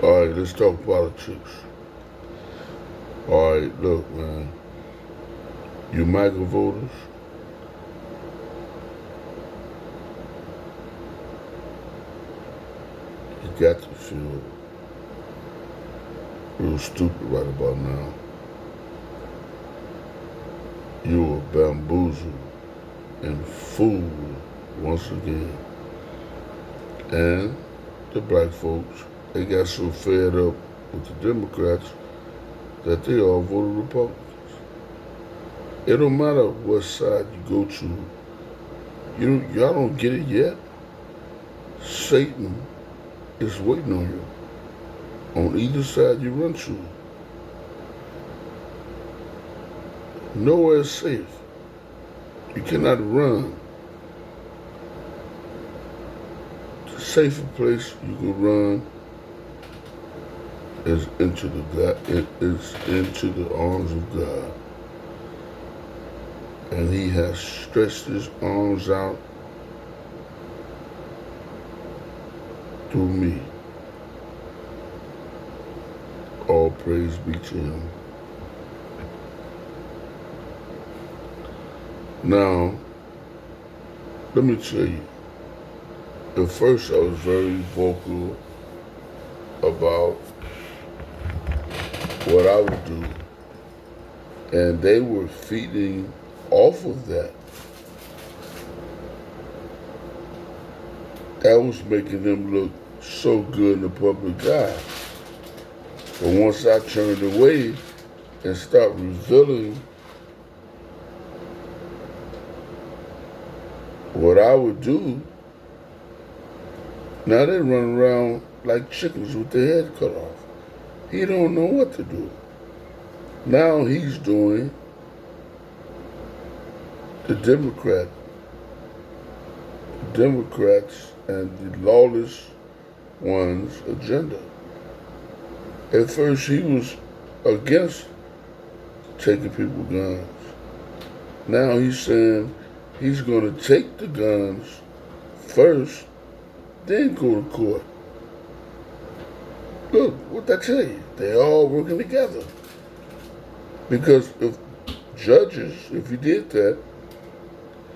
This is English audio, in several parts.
All right, let's talk politics. All right, look, man. You Maga voters, you got to feel real stupid right about now. You were bamboozled and fooled once again. And the black folks, they got so fed up with the Democrats that they all voted Republican. It don't matter what side you go to. Y'all don't get it yet. Satan is waiting on you on either side you run to. Nowhere is safe. You cannot run. The safer place you can run is into the arms of God. And he has stretched his arms out through me. All praise be to him. Now, let me tell you, at first I was very vocal about what I would do, and they were feeding off of that. That was making them look so good in the public eye. But once I turned away and started revealing what I would do, now they run around like chickens with their head cut off. He don't know what to do. Now he's doing the Democrats and the lawless ones' agenda. At first he was against taking people's guns. Now he's saying he's going to take the guns first, then go to court. Look, what I tell you, they all working together. Because if he did that,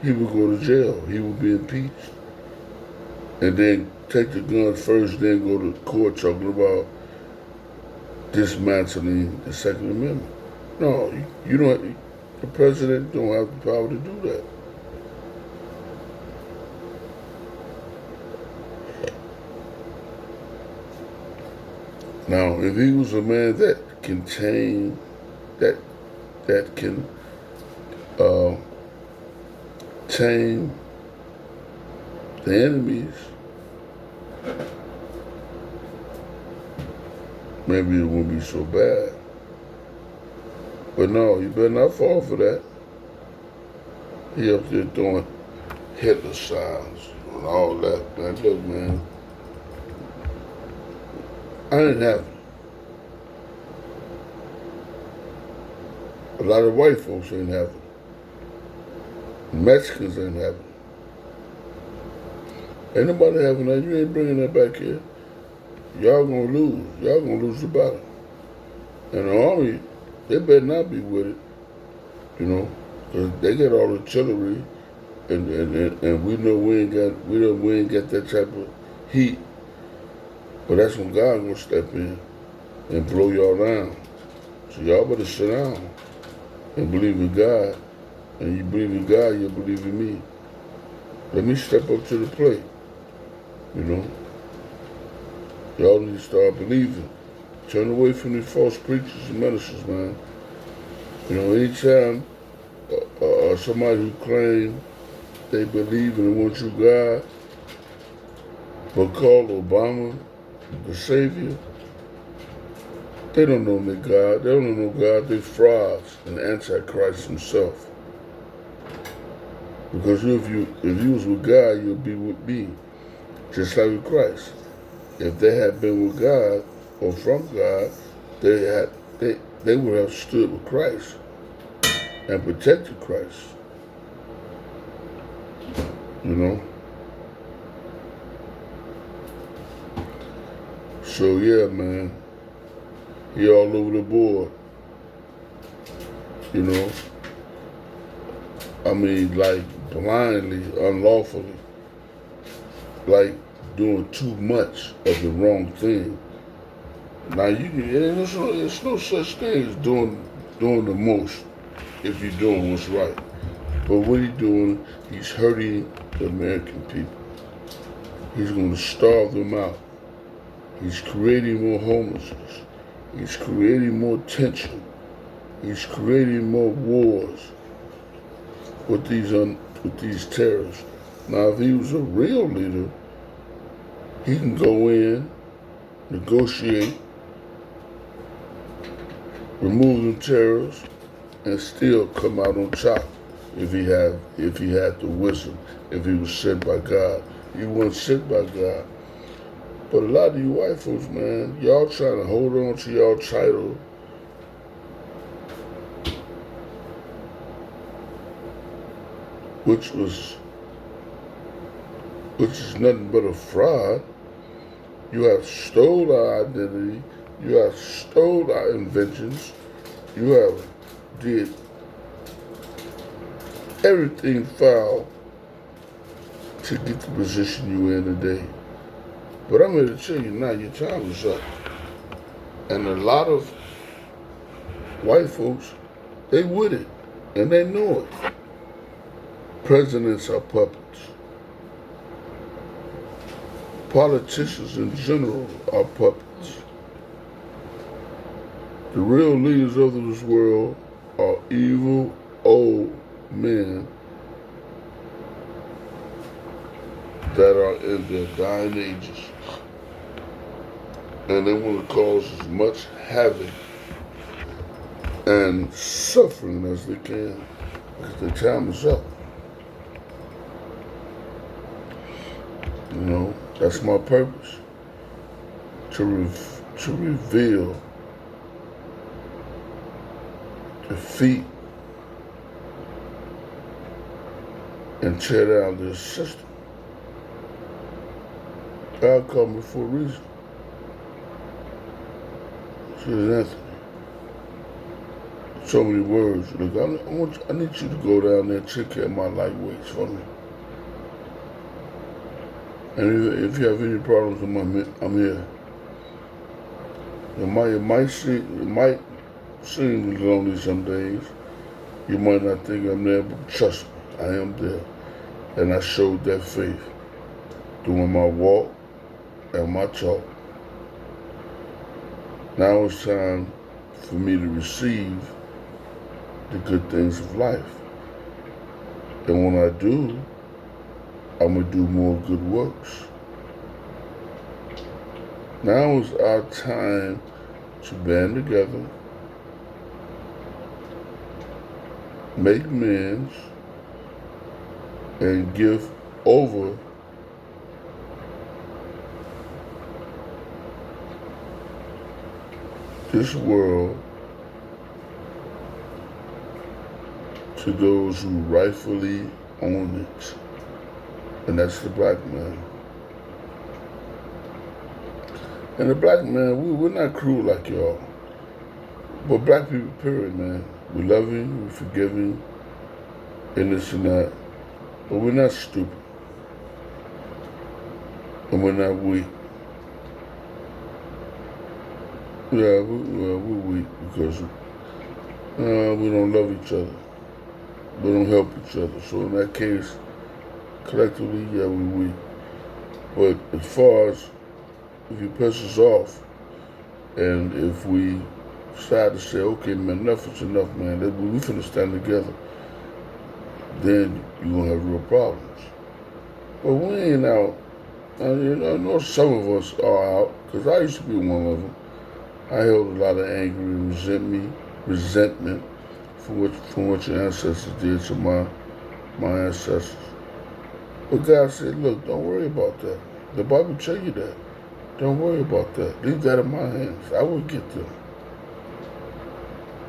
he would go to jail. He would be impeached. And then take the guns first, then go to court talking about dismantling the Second Amendment. No, you don't. The president don't have the power to do that. Now, if he was a man that can tame, that can tame the enemies, maybe it wouldn't be so bad. But no, you better not fall for that. He up there throwing Hitler signs and all that. Man, look, man, I ain't having it. A lot of white folks ain't having it. Mexicans ain't having it. Ain't nobody having that. You ain't bringing that back here. Y'all gonna lose. Y'all gonna lose the battle. And the army, they better not be with it, you know, because they get all the artillery, and we know we ain't got that type of heat. But that's when God gonna step in and blow y'all down. So y'all better sit down and believe in God. And you believe in God, you believe in me. Let me step up to the plate, you know. Y'all need to start believing. Turn away from these false preachers and ministers, man. You know, anytime somebody who claims they believe and they want you God, but call Obama the Savior, they don't know their God. They don't know God. They're frauds and Antichrist himself. Because if you was with God, you'll be with me, just like with Christ. If they had been with God or from God, they would have stood with Christ and protected Christ. You know? So yeah, man, he all over the board. You know, I mean, like blindly, unlawfully, like doing too much of the wrong thing. Now you can, it's no such thing as doing the most if you're doing what's right. But what he's doing, he's hurting the American people. He's going to starve them out. He's creating more homelessness. He's creating more tension. He's creating more wars with these terrorists. Now, if he was a real leader, he can go in, negotiate, remove the terrorists, and still come out on top. If he had the wisdom, if he was sent by God, he wasn't sent by God. But a lot of you white folks, man, y'all trying to hold on to y'all title, which is nothing but a fraud. You have stole our identity. You have stole our inventions. You have did everything foul to get the position you in today. But I'm here to tell you now, your time is up. And a lot of white folks, they with it, and they know it. Presidents are puppets. Politicians in general are puppets. The real leaders of this world are evil old men that are in their dying ages. And they want to cause as much havoc and suffering as they can, because their time is up. You know, that's my purpose, to reveal, defeat, and tear down this system. God called me for a reason. Says Anthony. So many words. Look, I need you to go down there and take care of my lightweights for me. And if you have any problems with I'm here. It might seem lonely some days. You might not think I'm there, but trust me, I am there. And I showed that faith doing my walk and my talk. Now it's time for me to receive the good things of life. And when I do, I'm going to do more good works. Now is our time to band together, make amends, and give over this world to those who rightfully own it. And that's the black man. And the black man, we're not cruel like y'all. But black people, period, man. We love you, we forgive you, and this and that. But we're not stupid. And we're not weak. Yeah, we're weak because we don't love each other. We don't help each other. So in that case, collectively, yeah, we're weak. But as far as if you piss us off, and if we decide to say, okay, man, enough is enough, man, we finna stand together, then you're gonna have real problems. But we ain't out. I know some of us are out, because I used to be one of them. I held a lot of anger and resentment from what your ancestors did to my ancestors. But God said, look, don't worry about that. The Bible tell you that. Don't worry about that. Leave that in my hands. I will get them.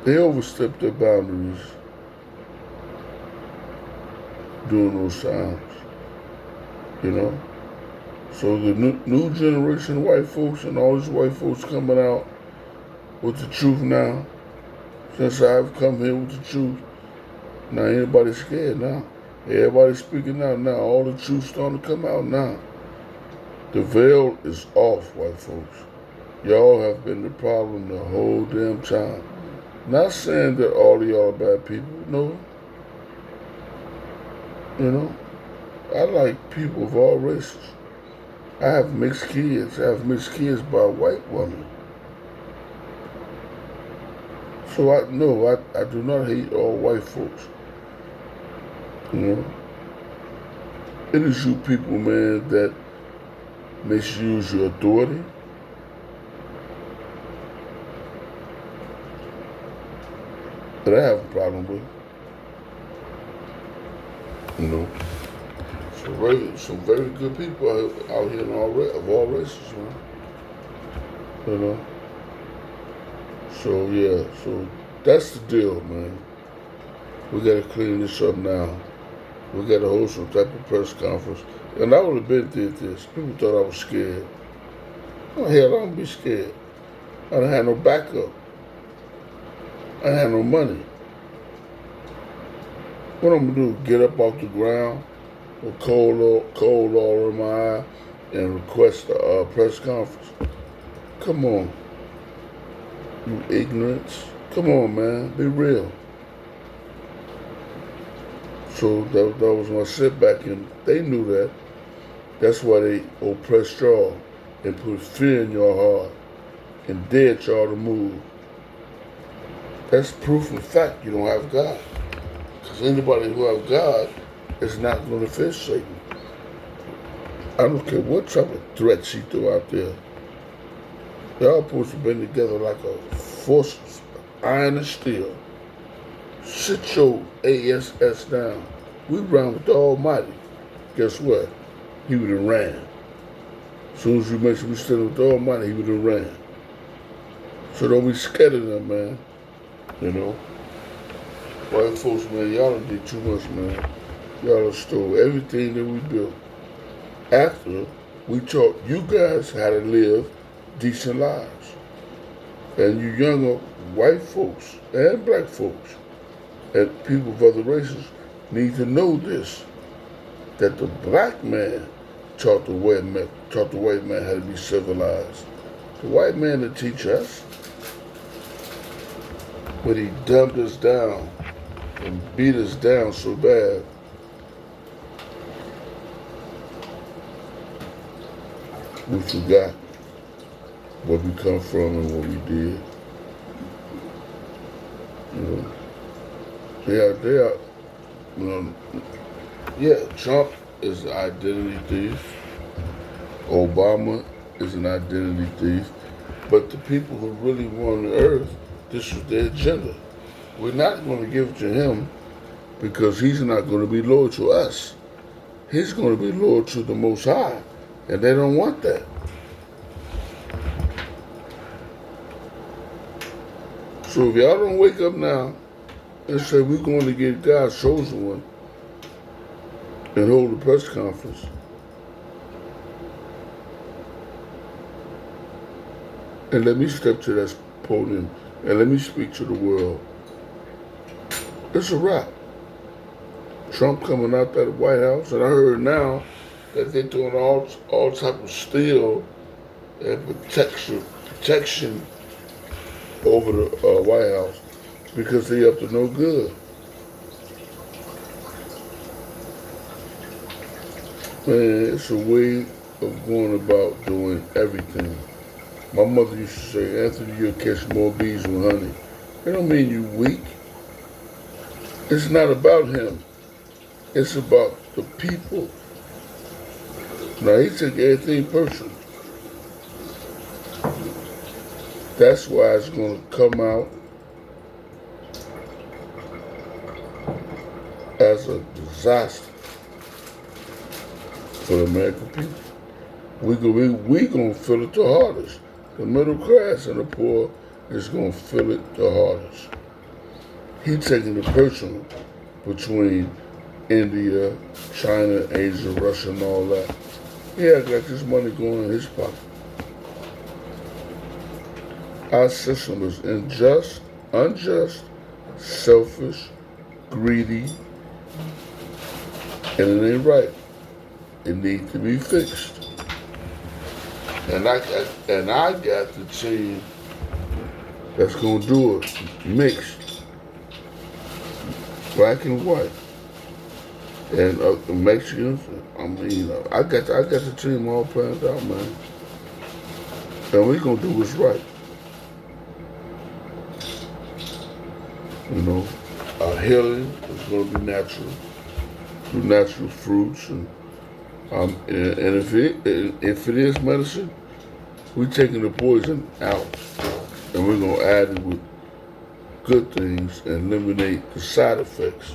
They overstepped their boundaries during those times, you know? So the new generation of white folks and all these white folks coming out with the truth now. Since I've come here with the truth, now anybody's scared now. Everybody's speaking out now. All the truth starting to come out now. The veil is off, white folks. Y'all have been the problem the whole damn time. Not saying that all of y'all are bad people. No. You know, I like people of all races. I have mixed kids. I have mixed kids by a white woman. So I do not hate all white folks. You know, it is you people, man, that misuse your authority. That I have a problem with. You know, some very good people out here of all races, man. You know. So yeah, so that's the deal, man. We gotta clean this up now. We gotta hold some type of press conference. And I would have been did this. People thought I was scared. Oh hell, I don't be scared. I don't have no backup. I don't have no money. What I'm gonna do? Get up off the ground with cold oil in my eye and request a press conference? Come on, you ignorance. Come on, man, be real. So that was my setback, and they knew that. That's why they oppressed y'all and put fear in your heart and dared y'all to move. That's proof and fact you don't have God. Because anybody who have God is not going to face Satan. I don't care what type of threats he threw out there. Y'all supposed to been together like a force of iron and steel. Sit your ASS down. We ran with the Almighty. Guess what? He would have ran. As soon as you mention we stood with the Almighty, he would have ran. So don't be scared of them, man. You know? White folks, man, y'all done did too much, man. Y'all done stole everything that we built. After we taught you guys how to live decent lives. And you younger white folks and black folks and people of other races need to know this, that the black man taught the white man how to be civilized. The white man to teach us, but he dumped us down and beat us down so bad. We forgot where we come from and what we did. You know, they are, you know, yeah, Trump is an identity thief. Obama is an identity thief. But the people who really want the earth, this was their agenda. We're not going to give it to him because he's not going to be loyal to us. He's going to be loyal to the Most High, and they don't want that. So if y'all don't wake up now and say we're going to get God's chosen one and hold a press conference, and let me step to that podium and let me speak to the world, it's a wrap. Trump coming out that White House, and I heard now that they're doing all type of steel and protection over the White House because they up to no good. Man, it's a way of going about doing everything. My mother used to say, Anthony, you'll catch more bees with honey. It don't mean you weak. It's not about him. It's about the people. Now, he took everything personal. That's why it's going to come out as a disaster for the American people. We going to feel it the hardest. The middle class and the poor is going to feel it the hardest. He taking it personal between India, China, Asia, Russia, and all that. Yeah, got this money going in his pocket. Our system is unjust, selfish, greedy, and it ain't right. It needs to be fixed. And I got the team that's gonna do it, mixed, black and white, and Mexicans. I mean, I got the team all planned out, man, and we gonna do what's right. You know, our healing is gonna be natural, through natural fruits, and if it is medicine, we taking the poison out, and we're gonna add it with good things and eliminate the side effects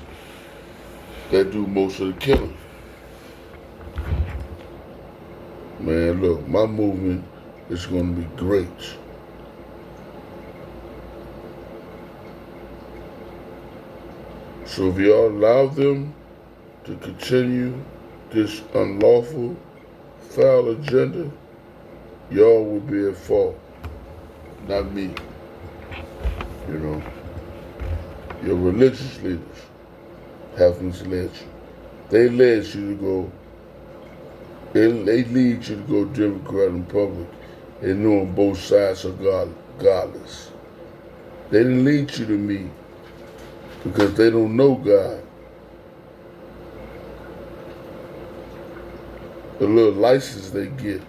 that do most of the killing. Man, look, my movement is going to be great. So if y'all allow them to continue this unlawful, foul agenda, y'all will be at fault, not me. You know, your religious leaders have misled you. They led you to go. They lead you to go Democrat and Republican, and knowing both sides are godless. They didn't lead you to me because they don't know God. The little license they get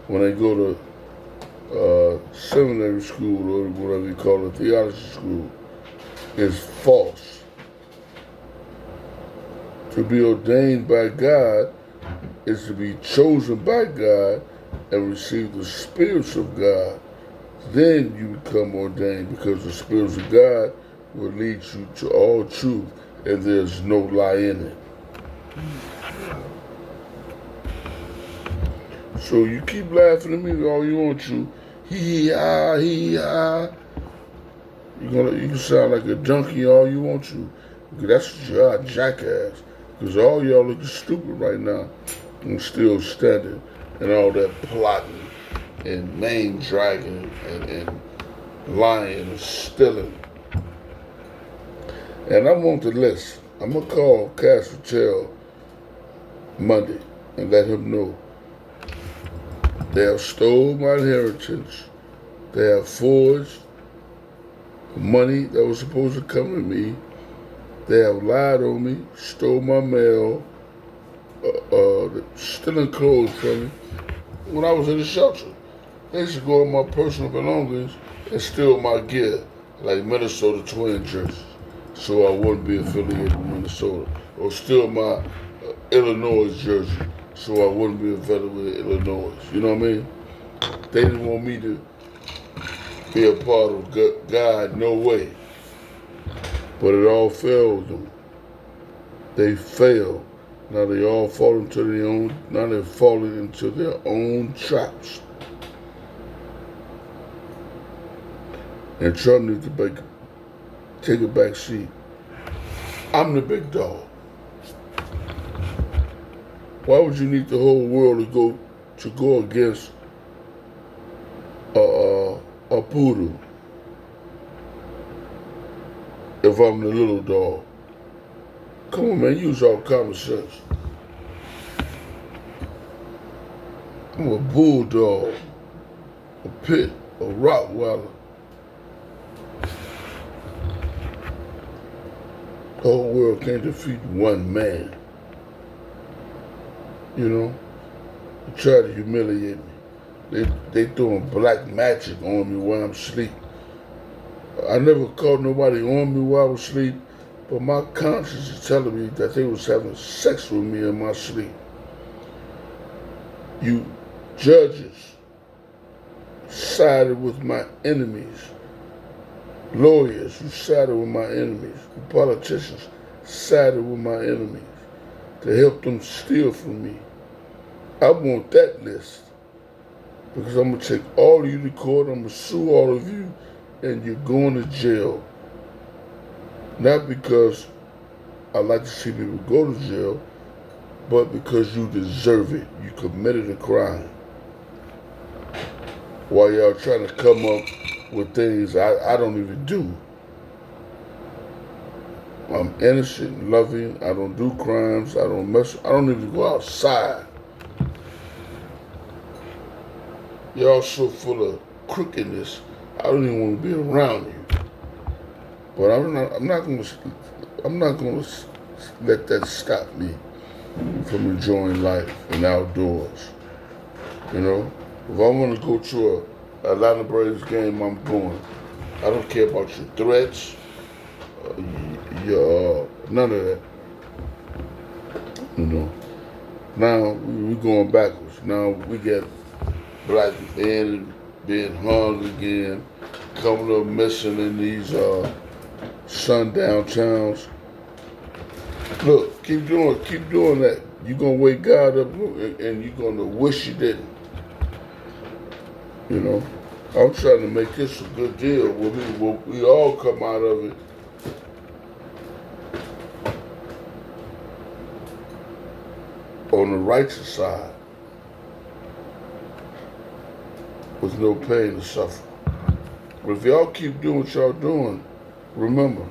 when they go to seminary school or whatever you call it, theology school, is false. To be ordained by God is to be chosen by God and receive the spirits of God. Then you become ordained because the spirits of God will lead you to all truth and there's no lie in it. So you keep laughing at me all you want to. Hee-ha, hee-ha. You can sound like a donkey all you want to. That's what you are, jackass. Because all y'all looking stupid right now. And still standing. And all that plotting and name dragging and lying and stealing. And I want the list. I'm going to call Cash Patel Monday and let him know. They have stole my inheritance. They have forged money that was supposed to come to me. They have lied on me, stole my mail, stealing clothes from me. When I was in the shelter, they used to go in my personal belongings and steal my gear, like Minnesota Twin jerseys, so I wouldn't be affiliated with Minnesota. Or steal my Illinois jersey, so I wouldn't be affiliated with Illinois. You know what I mean? They didn't want me to be a part of God, no way. But it all failed them. They failed. Now they all fall into their own. Now they're falling into their own traps. And Trump needs to take a back seat. I'm the big dog. Why would you need the whole world to go against a poodle if I'm the little dog? Come on, man, use all common sense. I'm a bulldog, a pit, a Rottweiler. The whole world can't defeat one man. You know? They try to humiliate me. They throwing black magic on me while I'm asleep. I never caught nobody on me while I was asleep, but my conscience is telling me that they was having sex with me in my sleep. You judges sided with my enemies. Lawyers, you sided with my enemies. You politicians sided with my enemies to help them steal from me. I want that list because I'm going to take all of you to court. I'm going to sue all of you and you're going to jail. Not because I like to see people go to jail, but because you deserve it. You committed a crime. While y'all trying to come up with things I don't even do. I'm innocent, loving. I don't do crimes. I don't even go outside. Y'all so full of crookedness. I don't even want to be around you. But I'm not gonna let that stop me from enjoying life and outdoors. You know, if I want to go to a Atlanta Braves game, I'm going. I don't care about your threats, none of that. You know. Now we're going backwards. Now we get black men being hung again, coming up missing in these sundown towns. Look, keep doing that. You're gonna wake God up and you're gonna wish you didn't. You know, I'm trying to make this a good deal where we all come out of it on the righteous side with no pain or suffering. But if y'all keep doing what y'all doing, remember,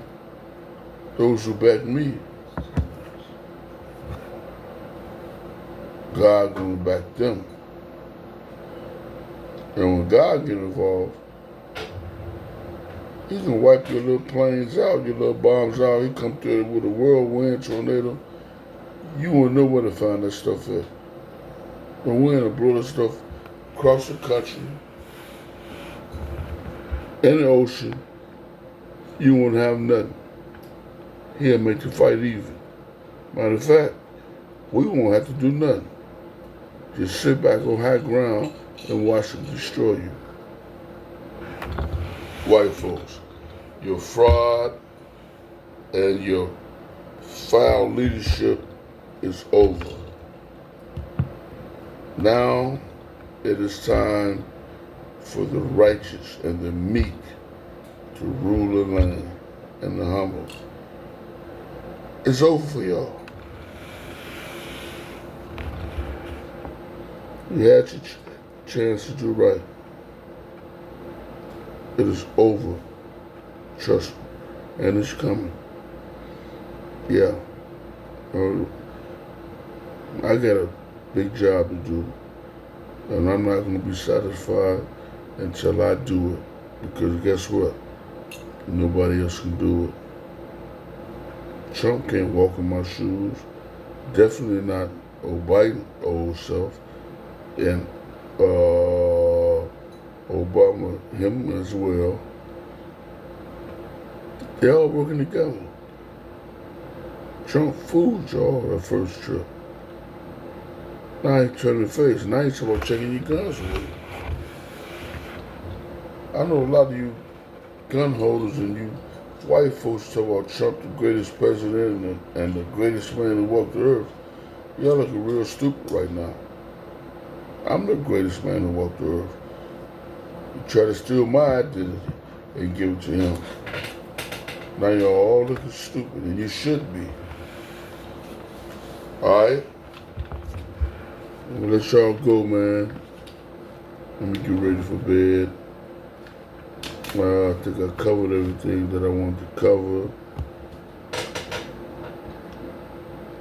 those who back me, God gonna back them. And when God get involved, He can wipe your little planes out, your little bombs out. He come through with a whirlwind, tornado. You won't know where to find that stuff at. When we're gonna blow that stuff across the country, in the ocean, you won't have nothing. He'll make the fight even. Matter of fact, we won't have to do nothing. Just sit back on high ground and watch it destroy you. White folks, your fraud and your foul leadership is over. Now it is time for the righteous and the meek to rule the land and the humble. It's over for y'all. You had your chance to do right. It is over. Trust me. And it's coming. Yeah. I got a big job to do. And I'm not going to be satisfied until I do it. Because guess what? Nobody else can do it. Trump can't walk in my shoes. Definitely not Biden, old self. And Obama, him as well. They're all working together. Trump fooled y'all that first trip. Now he's turning his face. Now he's about checking your guns away. I know a lot of you gun holders and you white folks talk about Trump, the greatest president and the greatest man who walked the earth. Y'all looking real stupid right now. I'm the greatest man who walked the earth. You try to steal my identity and give it to him. Now y'all all looking stupid, and you should be. Alright? I'm gonna let y'all go, man. Let me get ready for bed. I think I covered everything that I wanted to cover.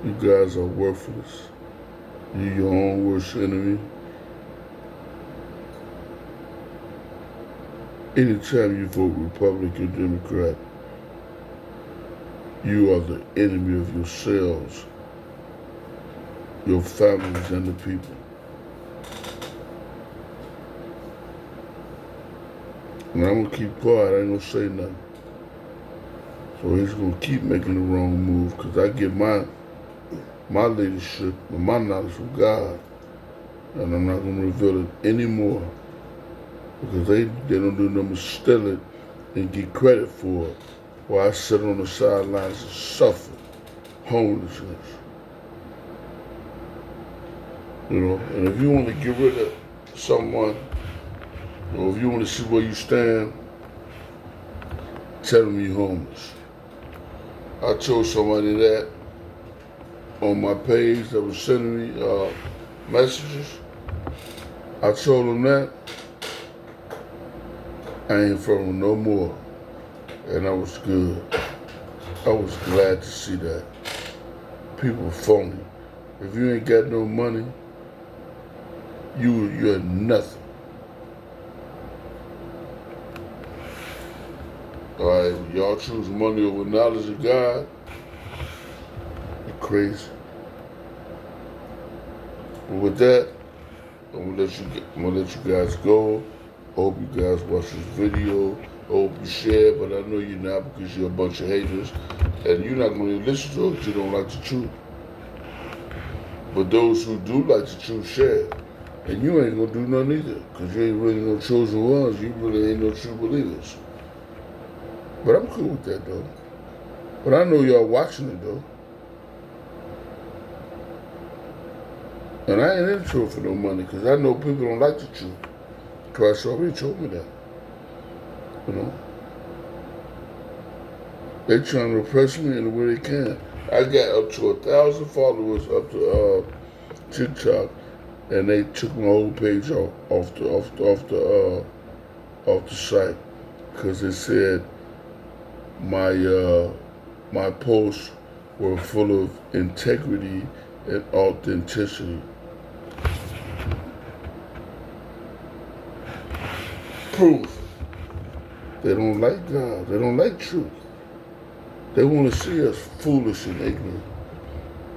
You guys are worthless. You're your own worst enemy. Anytime you vote Republican, Democrat, you are the enemy of yourselves, your families, and the people. And I'm going to keep quiet. I ain't going to say nothing. So he's going to keep making the wrong move because I get my leadership and my knowledge from God. And I'm not going to reveal it anymore because they don't do nothing but steal it and get credit for it while I sit on the sidelines and suffer homelessness. You know, and if you want to get rid of someone, or if you want to see where you stand, tell them you're homeless. I told somebody that, on my page that was sending me messages. I told them that I ain't from them no more. And I was good. I was glad to see that. People phony. If you ain't got no money, you're nothing. Alright, y'all choose money over knowledge of God. You're crazy. But with that, I'm gonna let you guys go. Hope you guys watch this video. Hope you share, but I know you're not because you're a bunch of haters. And you're not gonna listen to it because you don't like the truth. But those who do like the truth, share. And you ain't gonna do nothing either, because you ain't really no chosen ones. You really ain't no true believers. But I'm cool with that, though. But I know y'all watching it, though. And I ain't into it for no money, because I know people don't like the truth. Christ already told me that. You know? They trying to oppress me in the way they can. I got up to 1,000 followers up to TikTok, and they took my whole page off the site because they said my posts were full of integrity and authenticity. Proof. They don't like God. They don't like truth. They want to see us foolish and ignorant.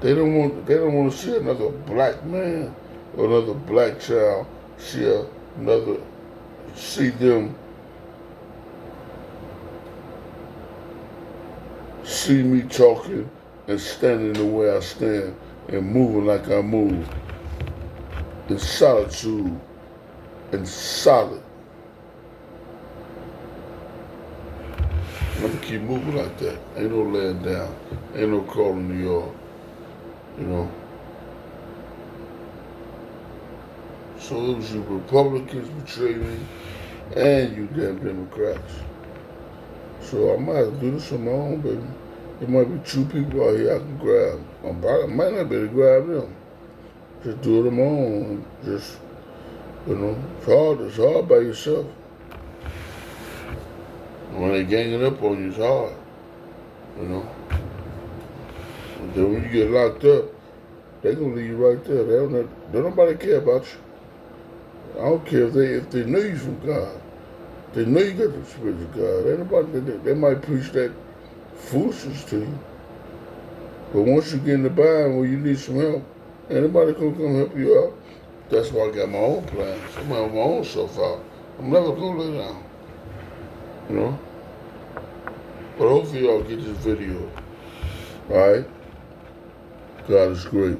They don't want to see another black man or another black child see me talking and standing the way I stand and moving like I move in solitude and solid. I'm gonna keep moving like that. Ain't no laying down. Ain't no crawling the yard. You know. So it was you Republicans betray me and you damn Democrats. So I might have to do this on my own, baby. There might be 2 people out here I can grab. I might not be able to grab them. Just do it on my own. Just, you know, it's hard by yourself. When they ganging up on you, it's hard. You know. And then when you get locked up, they gonna leave you right there. Don't nobody care about you. I don't care if they know you from God. They know you got the Spirit of God. Ain't nobody, they might preach that foolishness to you. But once you get in the bind where you need some help, ain't nobody gonna come help you out. That's why I got my own plans. I'm gonna have my own stuff out. I'm never gonna lay down. You know? But hopefully y'all get this video. Alright? God is great.